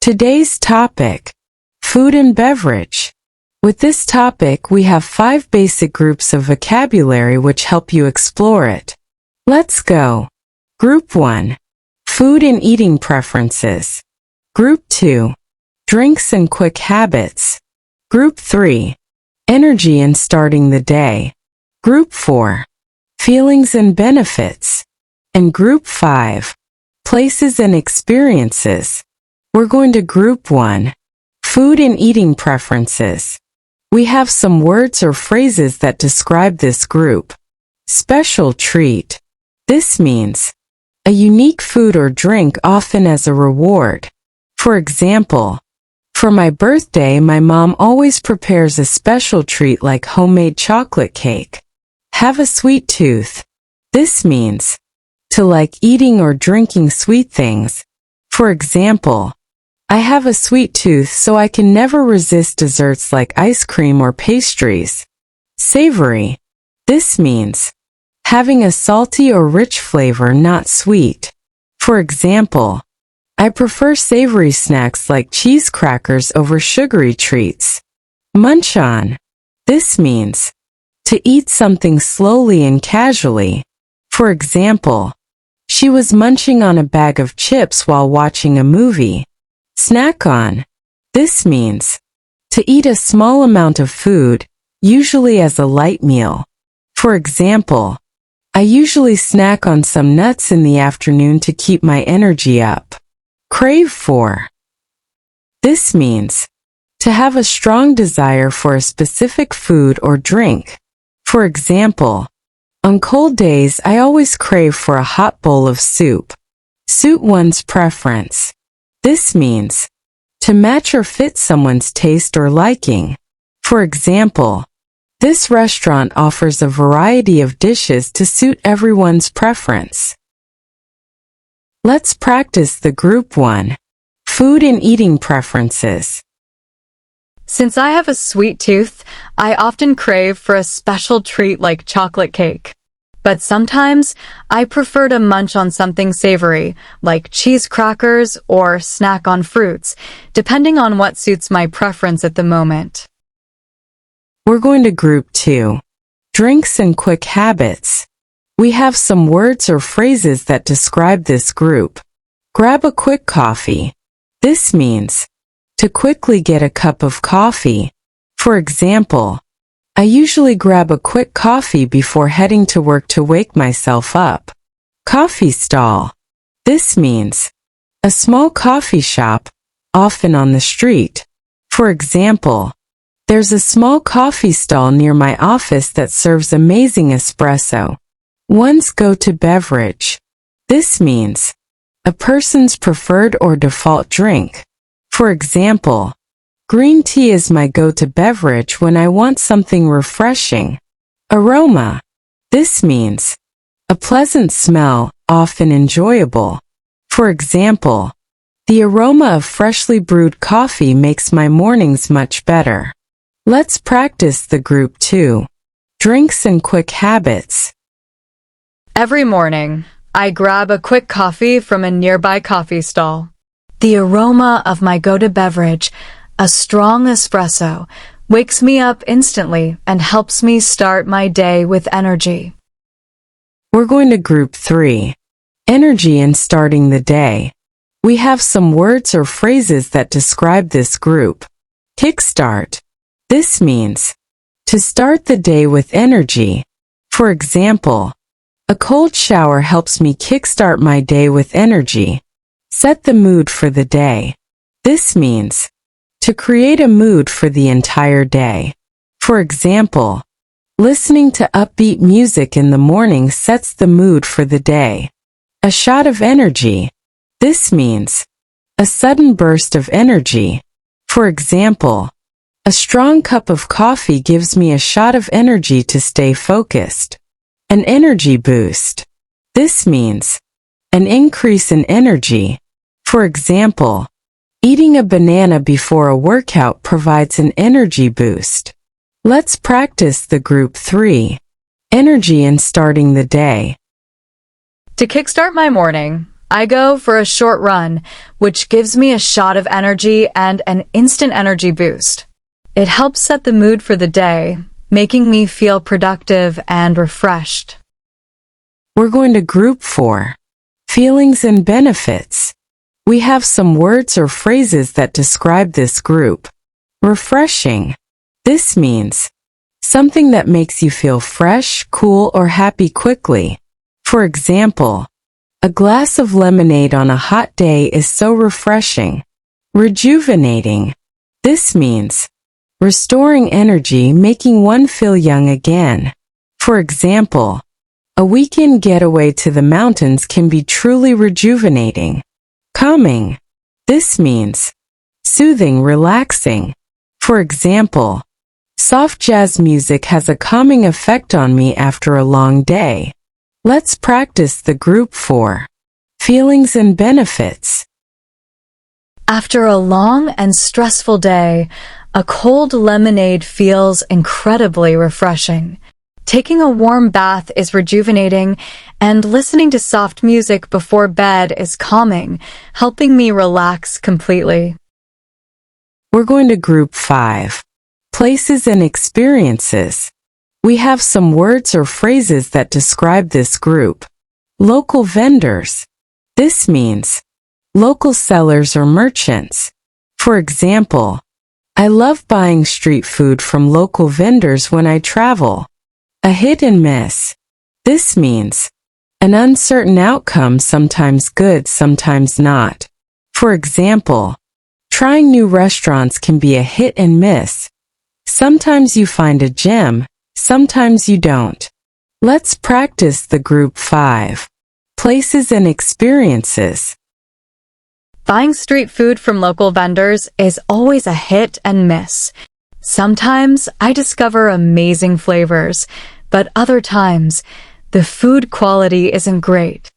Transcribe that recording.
Today's topic: food and beverage. With this topic, we have 5 basic groups of vocabulary which help you explore it. Let's go. Group 1. Food and eating preferences. Group 2. Drinks and quick habits. Group 3. Energy and starting the day. Group 4. Feelings and benefits. And Group 5. Places and experiences. We're going to Group 1. Food and eating preferences. We have some words or phrases that describe this group. Special treat. This means a unique food or drink, often as a reward. For example, for my birthday, my mom always prepares a special treat like homemade chocolate cake. Have a sweet tooth. This means to like eating or drinking sweet things. For example, I have a sweet tooth, so I can never resist desserts like ice cream or pastries. Savory. This means having a salty or rich flavor, not sweet. For example, I prefer savory snacks like cheese crackers over sugary treats. Munch on. This means to eat something slowly and casually. For example, she was munching on a bag of chips while watching a movie. Snack on. This means to eat a small amount of food, usually as a light meal. For example, I usually snack on some nuts in the afternoon to keep my energy up. Crave for. This means to have a strong desire for a specific food or drink. For example, on cold days I always crave for a hot bowl of soup. Suit one's preference. This means to match or fit someone's taste or liking. For example, this restaurant offers a variety of dishes to suit everyone's preference. Let's practice the Group 1. Food and eating preferences. Since I have a sweet tooth, I often crave for a special treat like chocolate cake. But sometimes I prefer to munch on something savory, like cheese crackers or snack on fruits, depending on what suits my preference at the moment. We're going to Group 2. Drinks and quick habits. We have some words or phrases that describe this group. Grab a quick coffee. This means to quickly get a cup of coffee. For example, I usually grab a quick coffee before heading to work to wake myself up. Coffee stall. This means a small coffee shop, often on the street. For example, there's a small coffee stall near my office that serves amazing espresso. One's go-to beverage. This means a person's preferred or default drink. For example, green tea is my go-to beverage when I want something refreshing. Aroma. This means a pleasant smell, often enjoyable. For example, the aroma of freshly brewed coffee makes my mornings much better. Let's practice the Group 2. Drinks and quick habits. Every morning, I grab a quick coffee from a nearby coffee stall. The aroma of my go-to beverage, a strong espresso, wakes me up instantly and helps me start my day with energy. We're going to Group 3. Energy and starting the day. We have some words or phrases that describe this group. Kickstart. This means to start the day with energy. For example, a cold shower helps me kickstart my day with energy. Set the mood for the day. This means to create a mood for the entire day. For example, listening to upbeat music in the morning sets the mood for the day. A shot of energy. This means a sudden burst of energy. For example, a strong cup of coffee gives me a shot of energy to stay focused. An energy boost. This means an increase in energy. For example, eating a banana before a workout provides an energy boost. Let's practice the Group 3. Energy and starting the day. To kickstart my morning, I go for a short run, which gives me a shot of energy and an instant energy boost. It helps set the mood for the day, making me feel productive and refreshed. We're going to group 4. Feelings and benefits. We have some words or phrases that describe this group. Refreshing. This means something that makes you feel fresh, cool, or happy quickly. For example, a glass of lemonade on a hot day is so refreshing. Rejuvenating. This means restoring energy, making one feel young again. For example, a weekend getaway to the mountains can be truly rejuvenating. Calming. This means soothing, relaxing. For example, soft jazz music has a calming effect on me after a long day. Let's practice the group 4. Feelings and benefits. After a long and stressful day, a cold lemonade feels incredibly refreshing. Taking a warm bath is rejuvenating, and listening to soft music before bed is calming, helping me relax completely. We're going to group 5. Places and experiences. We have some words or phrases that describe this group. Local vendors. This means local sellers or merchants. For example, I love buying street food from local vendors when I travel. A hit and miss. This means an uncertain outcome, sometimes good, sometimes not. For example, trying new restaurants can be a hit and miss. Sometimes you find a gem, sometimes you don't. Let's practice the group 5. Places and experiences. Buying street food from local vendors is always a hit and miss. Sometimes I discover amazing flavors, but other times the food quality isn't great.